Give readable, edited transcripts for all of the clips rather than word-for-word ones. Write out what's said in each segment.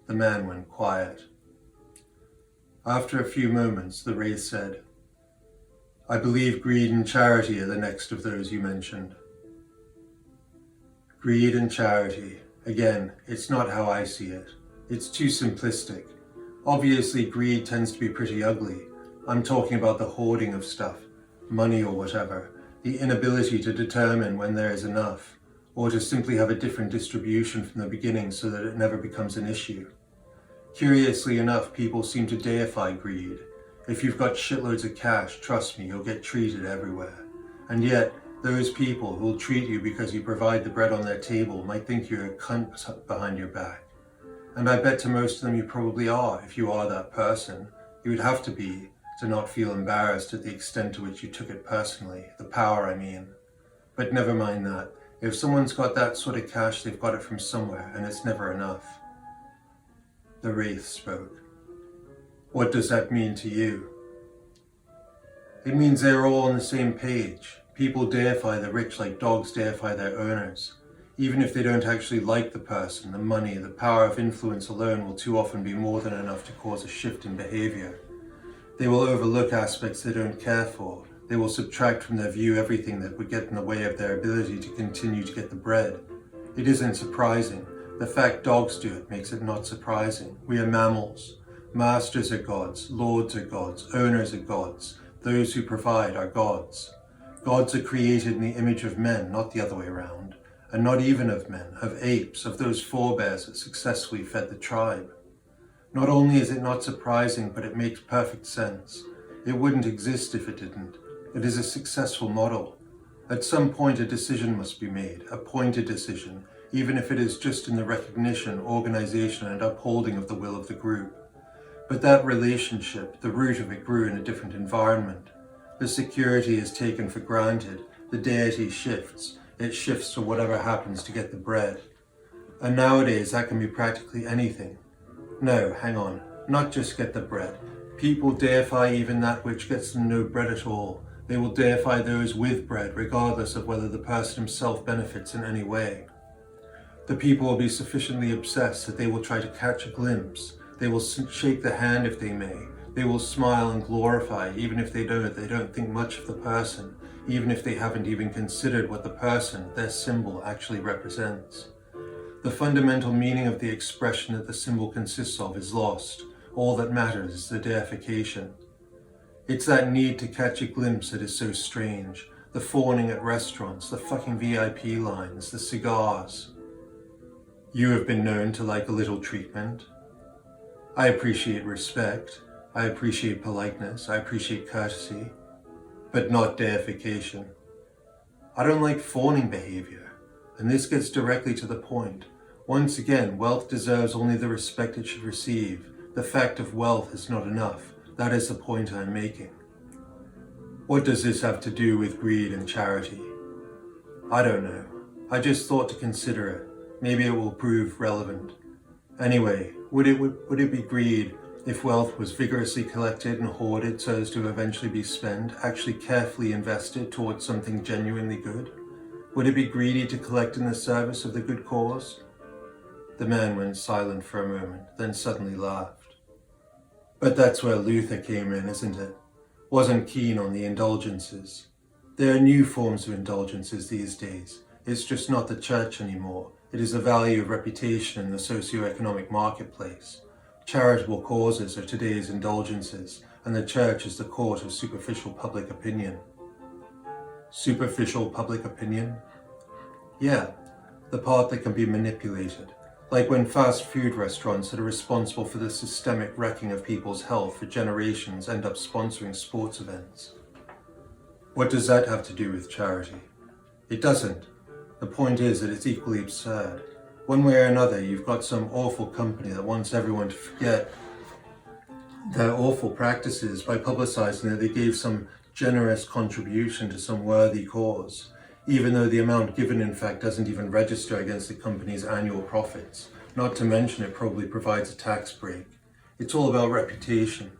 The man went quiet. After a few moments, the Wraith said, "I believe greed and charity are the next of those you mentioned." Greed and charity. Again, it's not how I see it. It's too simplistic. Obviously, greed tends to be pretty ugly. I'm talking about the hoarding of stuff, money or whatever, the inability to determine when there is enough, or to simply have a different distribution from the beginning so that it never becomes an issue. Curiously enough, people seem to deify greed. If you've got shitloads of cash, trust me, you'll get treated everywhere. And yet, those people who will treat you because you provide the bread on their table might think you're a cunt behind your back. And I bet to most of them you probably are, if you are that person. You would have to be, to not feel embarrassed at the extent to which you took it personally. The power, I mean. But never mind that. If someone's got that sort of cash, they've got it from somewhere, and it's never enough. The Wraith spoke. What does that mean to you? It means they're all on the same page. People deify the rich like dogs deify their owners. Even if they don't actually like the person, the money, the power of influence alone will too often be more than enough to cause a shift in behavior. They will overlook aspects they don't care for. They will subtract from their view everything that would get in the way of their ability to continue to get the bread. It isn't surprising. The fact dogs do it makes it not surprising. We are mammals. Masters are gods, lords are gods, owners are gods. Those who provide are gods. Gods are created in the image of men, not the other way around. And not even of men, of apes, of those forebears that successfully fed the tribe. Not only is it not surprising, but it makes perfect sense. It wouldn't exist if it didn't. It is a successful model. At some point a decision must be made, a pointed decision, even if it is just in the recognition, organization, and upholding of the will of the group. But that relationship, the root of it grew in a different environment. The security is taken for granted, the deity shifts. It shifts to whatever happens to get the bread. And nowadays that can be practically anything. No, hang on, not just get the bread. People deify even that which gets them no bread at all. They will deify those with bread, regardless of whether the person himself benefits in any way. The people will be sufficiently obsessed that they will try to catch a glimpse. They will shake the hand if they may. They will smile and glorify, even if they don't think much of the person, even if they haven't even considered what the person, their symbol, actually represents. The fundamental meaning of the expression that the symbol consists of is lost. All that matters is the deification. It's that need to catch a glimpse that is so strange. The fawning at restaurants, the fucking VIP lines, the cigars. You have been known to like a little treatment. I appreciate respect. I appreciate politeness. I appreciate courtesy. But not deification. I don't like fawning behavior. And this gets directly to the point. Once again, wealth deserves only the respect it should receive. The fact of wealth is not enough. That is the point I'm making. What does this have to do with greed and charity? I don't know. I just thought to consider it. Maybe it will prove relevant. Anyway, would it be greed if wealth was vigorously collected and hoarded so as to eventually be spent, actually carefully invested towards something genuinely good? Would it be greedy to collect in the service of the good cause? The man went silent for a moment, then suddenly laughed. But that's where Luther came in, isn't it? Wasn't keen on the indulgences. There are new forms of indulgences these days. It's just not the church anymore. It is the value of reputation in the socio-economic marketplace. Charitable causes are today's indulgences, and the church is the court of superficial public opinion. Superficial public opinion? Yeah, the part that can be manipulated. Like when fast food restaurants that are responsible for the systemic wrecking of people's health for generations end up sponsoring sports events. What does that have to do with charity? It doesn't. The point is that it's equally absurd. One way or another, you've got some awful company that wants everyone to forget their awful practices by publicizing that they gave some generous contribution to some worthy cause, even though the amount given in fact doesn't even register against the company's annual profits. Not to mention it probably provides a tax break. It's all about reputation.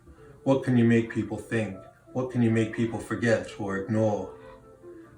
What can you make people think? What can you make people forget or ignore?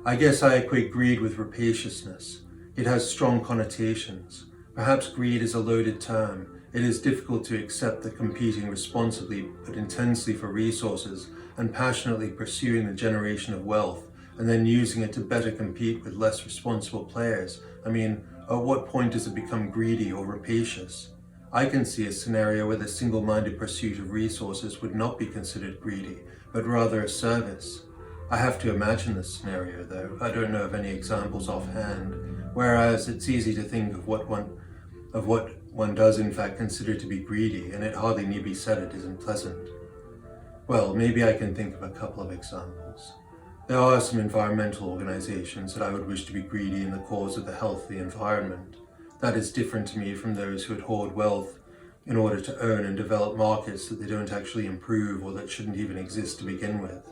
I guess I equate greed with rapaciousness. It has strong connotations. Perhaps greed is a loaded term. It is difficult to accept that competing responsibly but intensely for resources and passionately pursuing the generation of wealth and then using it to better compete with less responsible players. At what point does it become greedy or rapacious? I can see a scenario where the single-minded pursuit of resources would not be considered greedy, but rather a service. I have to imagine this scenario, though. I don't know of any examples offhand, whereas it's easy to think of what one does in fact consider to be greedy, and it hardly need be said it isn't pleasant. Well, maybe I can think of a couple of examples. There are some environmental organizations that I would wish to be greedy in the cause of the health of the environment. That is different to me from those who would hoard wealth in order to own and develop markets that they don't actually improve or that shouldn't even exist to begin with.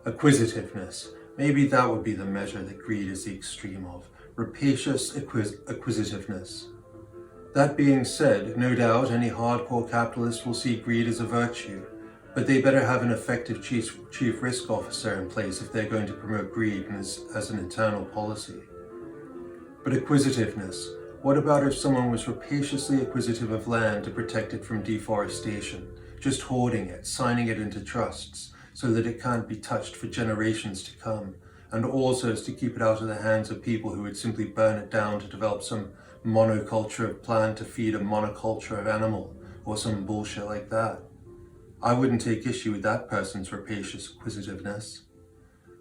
Acquisitiveness. Maybe that would be the measure that greed is the extreme of. Rapacious acquisitiveness. That being said, no doubt any hardcore capitalist will see greed as a virtue, but they better have an effective chief risk officer in place if they're going to promote greed as an internal policy. But acquisitiveness, what about if someone was rapaciously acquisitive of land to protect it from deforestation, just hoarding it, signing it into trusts, so that it can't be touched for generations to come, and also as to keep it out of the hands of people who would simply burn it down to develop some monoculture of plant to feed a monoculture of animal, or some bullshit like that. I wouldn't take issue with that person's rapacious acquisitiveness.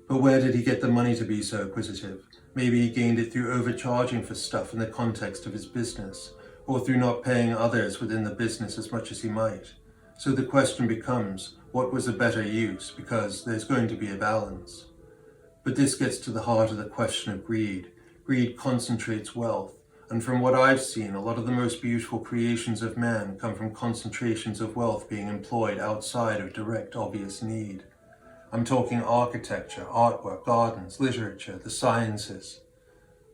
But where did he get the money to be so acquisitive? Maybe he gained it through overcharging for stuff in the context of his business, or through not paying others within the business as much as he might. So the question becomes, what was a better use? Because there's going to be a balance. But this gets to the heart of the question of greed. Greed concentrates wealth, and from what I've seen, a lot of the most beautiful creations of man come from concentrations of wealth being employed outside of direct, obvious need. I'm talking architecture, artwork, gardens, literature, the sciences.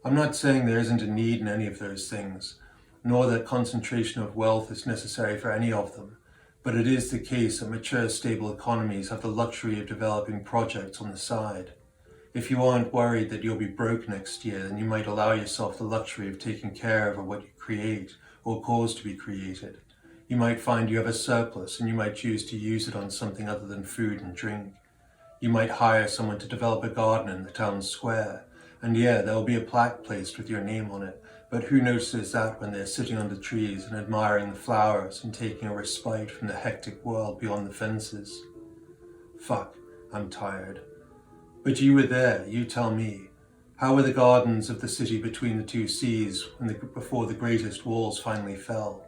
I'm not saying there isn't a need in any of those things, nor that concentration of wealth is necessary for any of them, but it is the case that mature, stable economies have the luxury of developing projects on the side. If you aren't worried that you'll be broke next year, then you might allow yourself the luxury of taking care of what you create or cause to be created. You might find you have a surplus and you might choose to use it on something other than food and drink. You might hire someone to develop a garden in the town square, and yeah, there'll be a plaque placed with your name on it, but who notices that when they're sitting under trees and admiring the flowers and taking a respite from the hectic world beyond the fences? Fuck, I'm tired. But you were there, you tell me. How were the gardens of the city between the two seas before the greatest walls finally fell?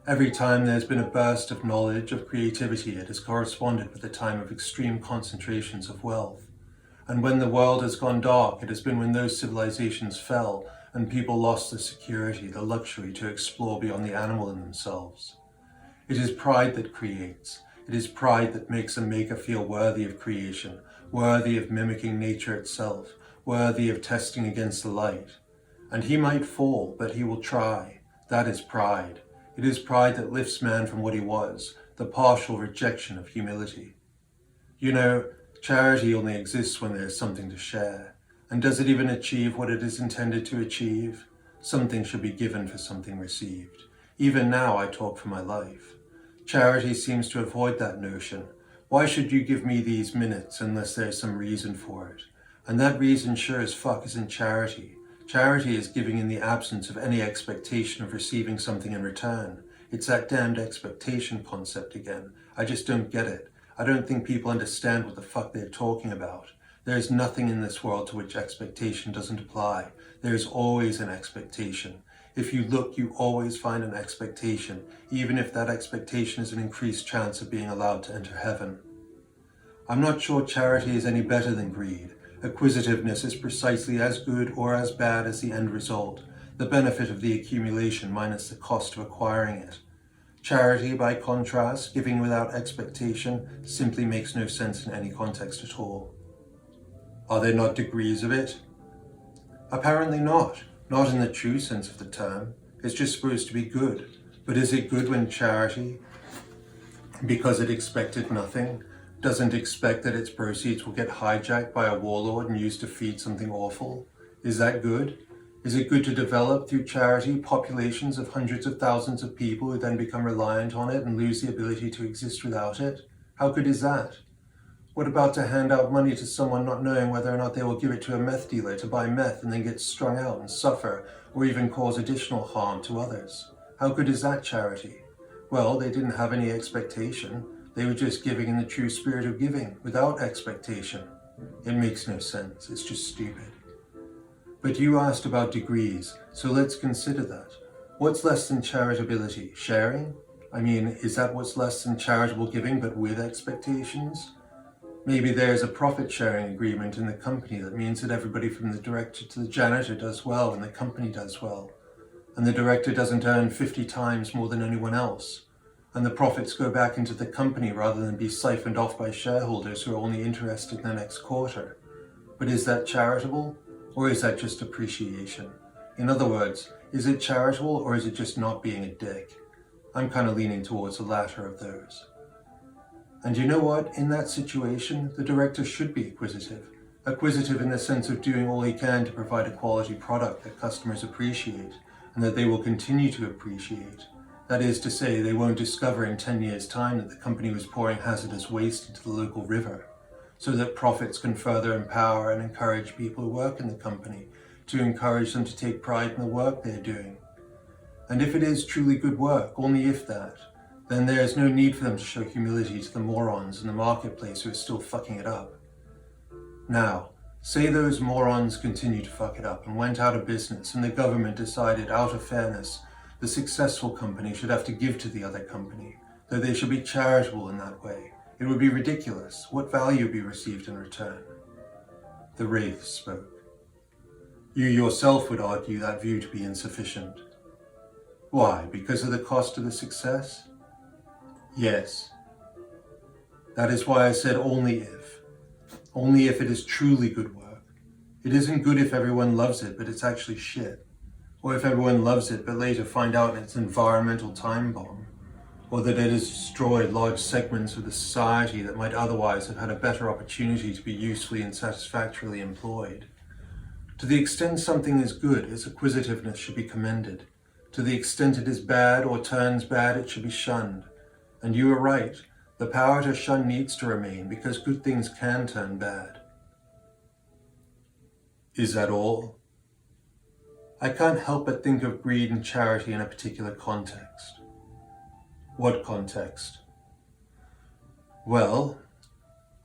Every time there's been a burst of knowledge, of creativity, it has corresponded with a time of extreme concentrations of wealth. And when the world has gone dark, it has been when those civilizations fell and people lost the security, the luxury to explore beyond the animal in themselves. It is pride that creates. It is pride that makes a maker feel worthy of creation, worthy of mimicking nature itself, worthy of testing against the light. And he might fall, but he will try. That is pride. It is pride that lifts man from what he was, the partial rejection of humility. You know, charity only exists when there is something to share. And does it even achieve what it is intended to achieve? Something should be given for something received. Even now I talk for my life. Charity seems to avoid that notion. Why should you give me these minutes unless there's some reason for it? And that reason sure as fuck isn't charity. Charity is giving in the absence of any expectation of receiving something in return. It's that damned expectation concept again. I just don't get it. I don't think people understand what the fuck they're talking about. There is nothing in this world to which expectation doesn't apply. There is always an expectation. If you look, you always find an expectation, even if that expectation is an increased chance of being allowed to enter heaven. I'm not sure charity is any better than greed. Acquisitiveness is precisely as good or as bad as the end result, the benefit of the accumulation minus the cost of acquiring it. Charity, by contrast, giving without expectation, simply makes no sense in any context at all. Are there not degrees of it? Apparently not. Not in the true sense of the term. It's just supposed to be good. But is it good when charity, because it expected nothing, doesn't expect that its proceeds will get hijacked by a warlord and used to feed something awful? Is that good? Is it good to develop through charity populations of hundreds of thousands of people who then become reliant on it and lose the ability to exist without it? How good is that? What about to hand out money to someone not knowing whether or not they will give it to a meth dealer to buy meth and then get strung out and suffer or even cause additional harm to others? How good is that charity? Well, they didn't have any expectation. They were just giving in the true spirit of giving, without expectation. It makes no sense. It's just stupid. But you asked about degrees, so let's consider that. What's less than charitability? Sharing? I mean, is that what's less than charitable giving but with expectations? Maybe there's a profit-sharing agreement in the company that means that everybody from the director to the janitor does well and the company does well. And the director doesn't earn 50 times more than anyone else. And the profits go back into the company rather than be siphoned off by shareholders who are only interested in the next quarter. But is that charitable? Or is that just appreciation? In other words, is it charitable or is it just not being a dick? I'm kind of leaning towards the latter of those. And you know what? In that situation, the director should be acquisitive. Acquisitive in the sense of doing all he can to provide a quality product that customers appreciate and that they will continue to appreciate. That is to say, they won't discover in 10 years' time that the company was pouring hazardous waste into the local river, so that profits can further empower and encourage people who work in the company, to encourage them to take pride in the work they're doing. And if it is truly good work, only if that, then there is no need for them to show humility to the morons in the marketplace who are still fucking it up. Now, say those morons continue to fuck it up and went out of business and the government decided, out of fairness, the successful company should have to give to the other company, though they should be charitable in that way. It would be ridiculous. What value would be received in return? The Wraith spoke. You yourself would argue that view to be insufficient. Why? Because of the cost of the success? Yes. That is why I said only if. Only if it is truly good work. It isn't good if everyone loves it, but it's actually shit. Or if everyone loves it, but later find out it's an environmental time bomb. Or that it has destroyed large segments of the society that might otherwise have had a better opportunity to be usefully and satisfactorily employed. To the extent something is good, its acquisitiveness should be commended. To the extent it is bad or turns bad, it should be shunned. And you are right, the power to shun needs to remain because good things can turn bad. Is that all? I can't help but think of greed and charity in a particular context. What context? Well,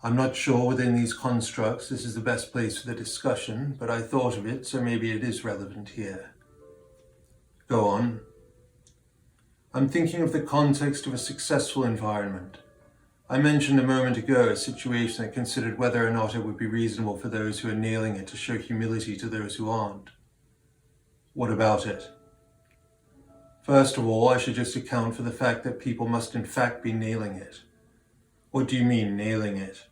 I'm not sure within these constructs this is the best place for the discussion, but I thought of it, so maybe it is relevant here. Go on. I'm thinking of the context of a successful environment. I mentioned a moment ago a situation that considered whether or not it would be reasonable for those who are nailing it to show humility to those who aren't. What about it? First of all, I should just account for the fact that people must in fact be nailing it. What do you mean, nailing it?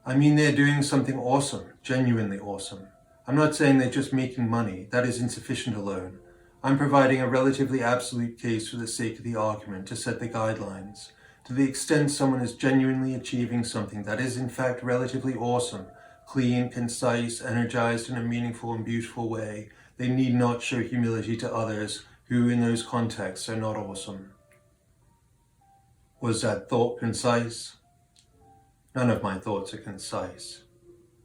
I mean they're doing something awesome, genuinely awesome. I'm not saying they're just making money, that is insufficient alone. I'm providing a relatively absolute case for the sake of the argument to set the guidelines. To the extent someone is genuinely achieving something that is in fact relatively awesome, clean, concise, energized in a meaningful and beautiful way, they need not show humility to others who in those contexts are not awesome. Was that thought concise? None of my thoughts are concise.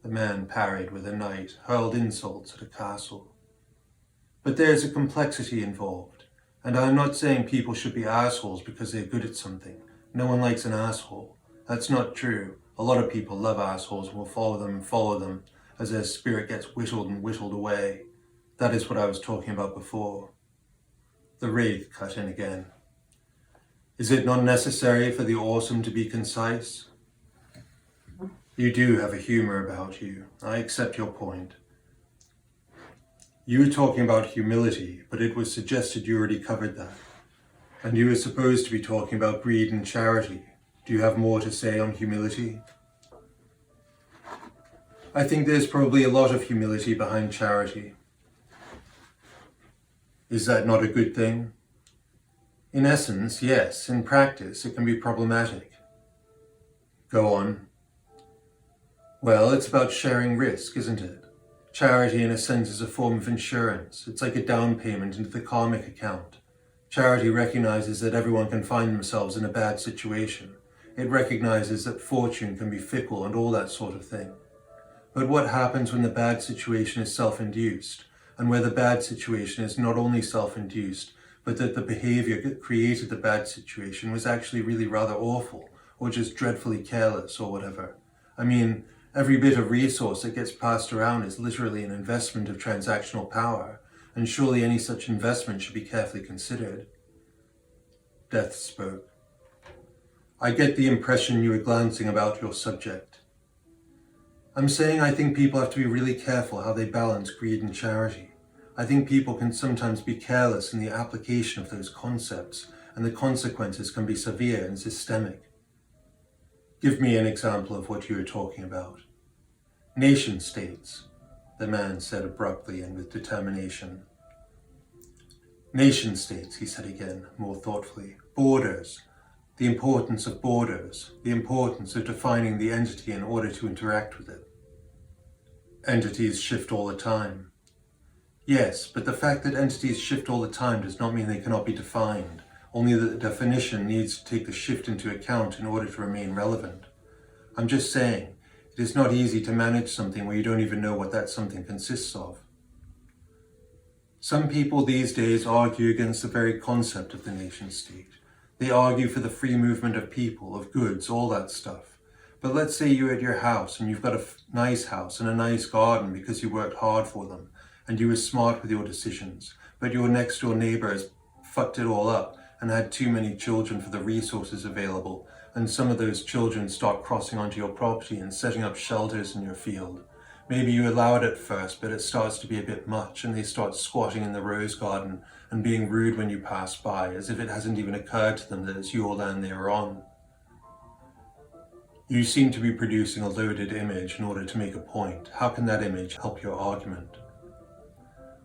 The man parried with a knight, hurled insults at a castle. But there's a complexity involved, and I'm not saying people should be assholes because they're good at something. No one likes an asshole. That's not true. A lot of people love assholes and will follow them as their spirit gets whittled and whittled away. That is what I was talking about before. The Wraith cut in again. Is it not necessary for the awesome to be concise? You do have a humor about you. I accept your point. You were talking about humility, but it was suggested you already covered that. And you were supposed to be talking about greed and charity. Do you have more to say on humility? I think there's probably a lot of humility behind charity. Is that not a good thing? In essence, yes. In practice, it can be problematic. Go on. Well, it's about sharing risk, isn't it? Charity, in a sense, is a form of insurance. It's like a down payment into the karmic account. Charity recognizes that everyone can find themselves in a bad situation. It recognizes that fortune can be fickle and all that sort of thing. But what happens when the bad situation is self-induced, and where the bad situation is not only self-induced, but that the behavior that created the bad situation was actually really rather awful, or just dreadfully careless, or whatever? I mean, every bit of resource that gets passed around is literally an investment of transactional power, and surely any such investment should be carefully considered. Death spoke. I get the impression you were glancing about your subject. I'm saying I think people have to be really careful how they balance greed and charity. I think people can sometimes be careless in the application of those concepts, and the consequences can be severe and systemic. Give me an example of what you were talking about. Nation states, the man said abruptly and with determination. Nation states, he said again, more thoughtfully. Borders. The importance of borders. The importance of defining the entity in order to interact with it. Entities shift all the time. Yes, but the fact that entities shift all the time does not mean they cannot be defined, only that the definition needs to take the shift into account in order to remain relevant. I'm just saying, it is not easy to manage something where you don't even know what that something consists of. Some people these days argue against the very concept of the nation-state. They argue for the free movement of people, of goods, all that stuff. But let's say you're at your house and you've got a nice house and a nice garden because you worked hard for them and you were smart with your decisions, but your next door neighbor has fucked it all up and had too many children for the resources available, and some of those children start crossing onto your property and setting up shelters in your field. Maybe you allow it at first, but it starts to be a bit much and they start squatting in the rose garden and being rude when you pass by, as if it hasn't even occurred to them that it's your land they are on. You seem to be producing a loaded image in order to make a point. How can that image help your argument?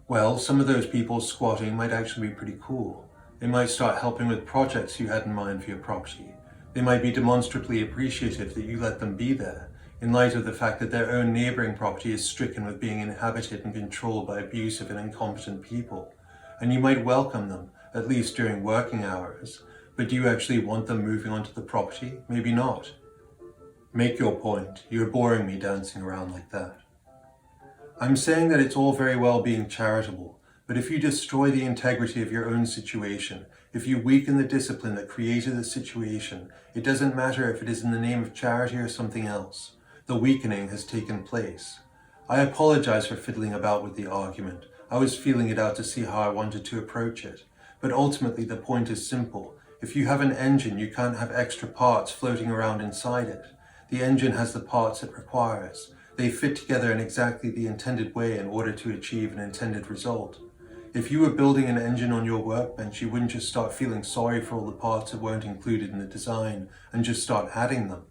Well, some of those people squatting might actually be pretty cool. They might start helping with projects you had in mind for your property. They might be demonstrably appreciative that you let them be there, in light of the fact that their own neighbouring property is stricken with being inhabited and controlled by abusive and incompetent people. And you might welcome them, at least during working hours. But do you actually want them moving onto the property? Maybe not. Make your point. You're boring me dancing around like that. I'm saying that it's all very well being charitable, but if you destroy the integrity of your own situation, if you weaken the discipline that created the situation, it doesn't matter if it is in the name of charity or something else. The weakening has taken place. I apologize for fiddling about with the argument. I was feeling it out to see how I wanted to approach it. But ultimately the point is simple. If you have an engine, you can't have extra parts floating around inside it. The engine has the parts it requires. They fit together in exactly the intended way in order to achieve an intended result. If you were building an engine on your workbench, you wouldn't just start feeling sorry for all the parts that weren't included in the design and just start adding them.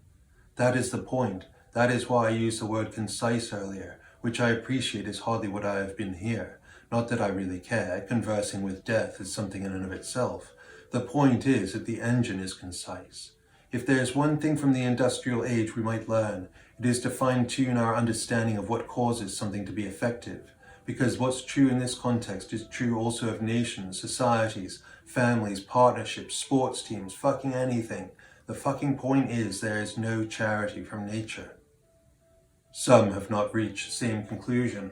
That is the point. That is why I used the word concise earlier, which I appreciate is hardly what I have been here. Not that I really care. Conversing with death is something in and of itself. The point is that the engine is concise. If there is one thing from the industrial age we might learn, it is to fine-tune our understanding of what causes something to be effective. Because what's true in this context is true also of nations, societies, families, partnerships, sports teams, fucking anything. The fucking point is there is no charity from nature. Some have not reached the same conclusion.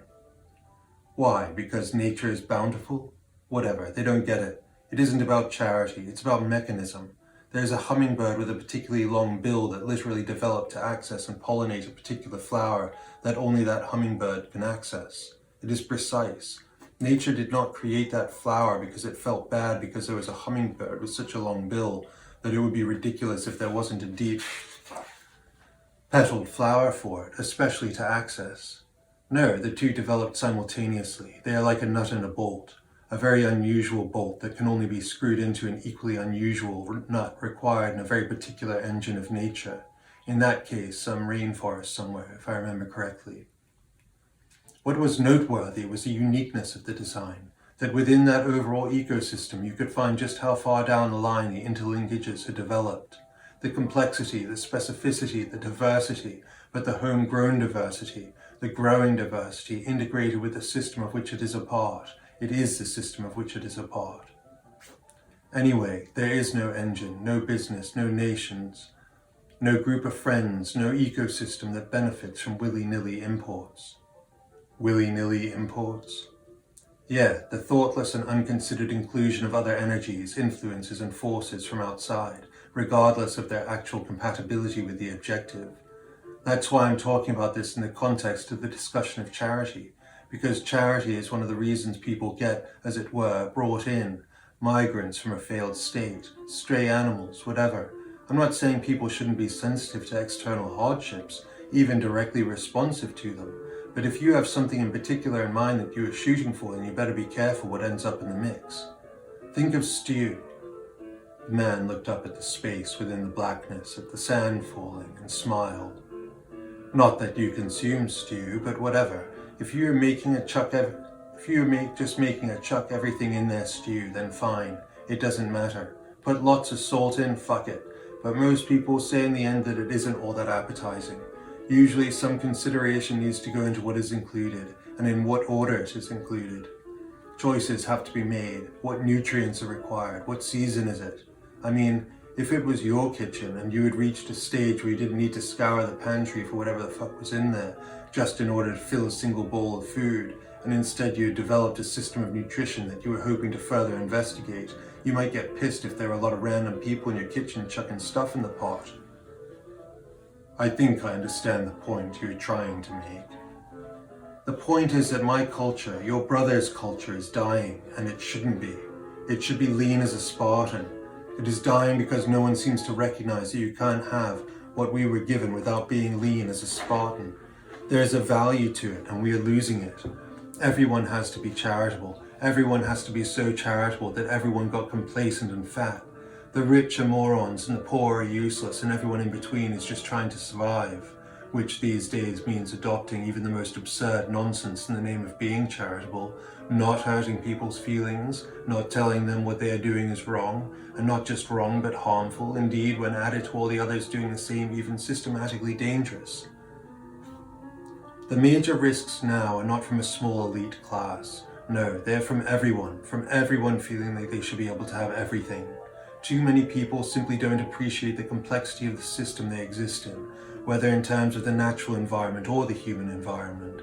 Why? Because nature is bountiful? Whatever, they don't get it. It isn't about charity, it's about mechanism. There's a hummingbird with a particularly long bill that literally developed to access and pollinate a particular flower that only that hummingbird can access. It is precise. Nature did not create that flower because it felt bad because there was a hummingbird with such a long bill that it would be ridiculous if there wasn't a deep petaled flower for it, especially to access. No, the two developed simultaneously. They are like a nut and a bolt. A very unusual bolt that can only be screwed into an equally unusual nut required in a very particular engine of nature. In that case, some rainforest somewhere, if I remember correctly. What was noteworthy was the uniqueness of the design, that within that overall ecosystem you could find just how far down the line the interlinkages had developed. The complexity, the specificity, the diversity, but the homegrown diversity, the growing diversity integrated with the system of which it is a part. It is the system of which it is a part. Anyway, there is no engine, no business, no nations, no group of friends, no ecosystem that benefits from willy-nilly imports. Willy-nilly imports? Yeah, the thoughtless and unconsidered inclusion of other energies, influences and forces from outside, regardless of their actual compatibility with the objective. That's why I'm talking about this in the context of the discussion of charity, because charity is one of the reasons people get, as it were, brought in, migrants from a failed state, stray animals, whatever. I'm not saying people shouldn't be sensitive to external hardships, even directly responsive to them, but if you have something in particular in mind that you are shooting for, then you better be careful what ends up in the mix. Think of stew. The man looked up at the space within the blackness, at the sand falling, and smiled. Not that you consume stew, but whatever. If you're just making a chuck everything in their stew, then fine. It doesn't matter. Put lots of salt in, fuck it. But most people say in the end that it isn't all that appetizing. Usually some consideration needs to go into what is included, and in what order it is included. Choices have to be made. What nutrients are required? What season is it? I mean, if it was your kitchen and you had reached a stage where you didn't need to scour the pantry for whatever the fuck was in there, just in order to fill a single bowl of food, and instead you had developed a system of nutrition that you were hoping to further investigate, you might get pissed if there were a lot of random people in your kitchen chucking stuff in the pot. I think I understand the point you're trying to make. The point is that my culture, your brother's culture, is dying, and it shouldn't be. It should be lean as a Spartan. It is dying because no one seems to recognize that you can't have what we were given without being lean as a Spartan. There is a value to it, and we are losing it. Everyone has to be charitable. Everyone has to be so charitable that everyone got complacent and fat. The rich are morons and the poor are useless, and everyone in between is just trying to survive, which these days means adopting even the most absurd nonsense in the name of being charitable, not hurting people's feelings, not telling them what they are doing is wrong, and not just wrong but harmful, indeed when added to all the others doing the same, even systematically dangerous. The major risks now are not from a small elite class. No, they're from everyone feeling like they should be able to have everything. Too many people simply don't appreciate the complexity of the system they exist in, whether in terms of the natural environment or the human environment.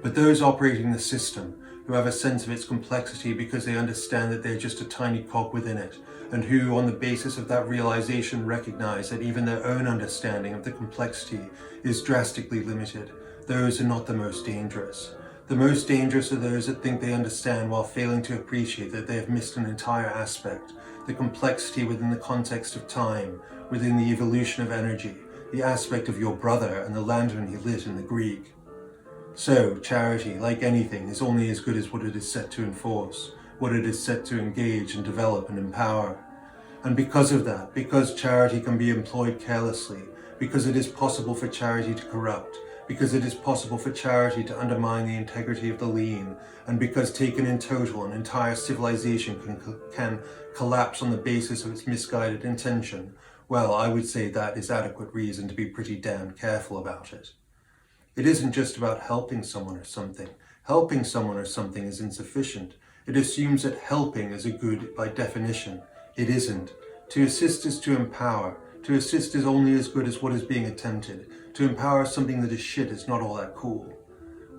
But those operating the system, who have a sense of its complexity because they understand that they're just a tiny cog within it, and who, on the basis of that realization, recognize that even their own understanding of the complexity is drastically limited, those are not the most dangerous. The most dangerous are those that think they understand while failing to appreciate that they have missed an entire aspect, the complexity within the context of time, within the evolution of energy, the aspect of your brother and the lantern he lit in the Greek. So, charity, like anything, is only as good as what it is set to enforce, what it is set to engage and develop and empower. And because of that, because charity can be employed carelessly, because it is possible for charity to corrupt, because it is possible for charity to undermine the integrity of the lean, and because taken in total, an entire civilization can collapse on the basis of its misguided intention, well, I would say that is adequate reason to be pretty damn careful about it. It isn't just about helping someone or something. Helping someone or something is insufficient. It assumes that helping is a good by definition. It isn't. To assist is to empower. To assist is only as good as what is being attempted. To empower something that is shit is not all that cool.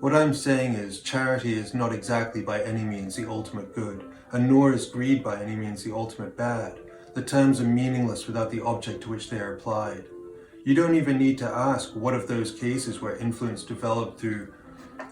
What I'm saying is, charity is not exactly by any means the ultimate good, and nor is greed by any means the ultimate bad. The terms are meaningless without the object to which they are applied. You don't even need to ask what of those cases where influence developed through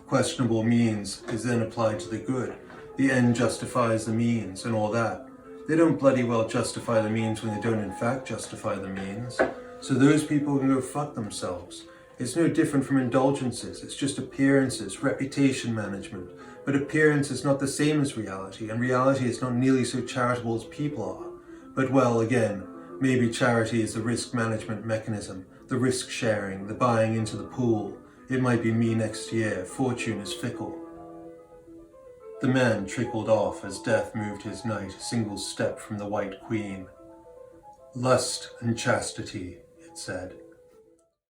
questionable means is then applied to the good. The end justifies the means and all that. They don't bloody well justify the means when they don't in fact justify the means. So those people can go fuck themselves. It's no different from indulgences. It's just appearances, reputation management. But appearance is not the same as reality, and reality is not nearly so charitable as people are. But well, again, maybe charity is the risk management mechanism, the risk sharing, the buying into the pool. It might be me next year. Fortune is fickle. The man trickled off as death moved his knight a single step from the White Queen. Lust and chastity, it said.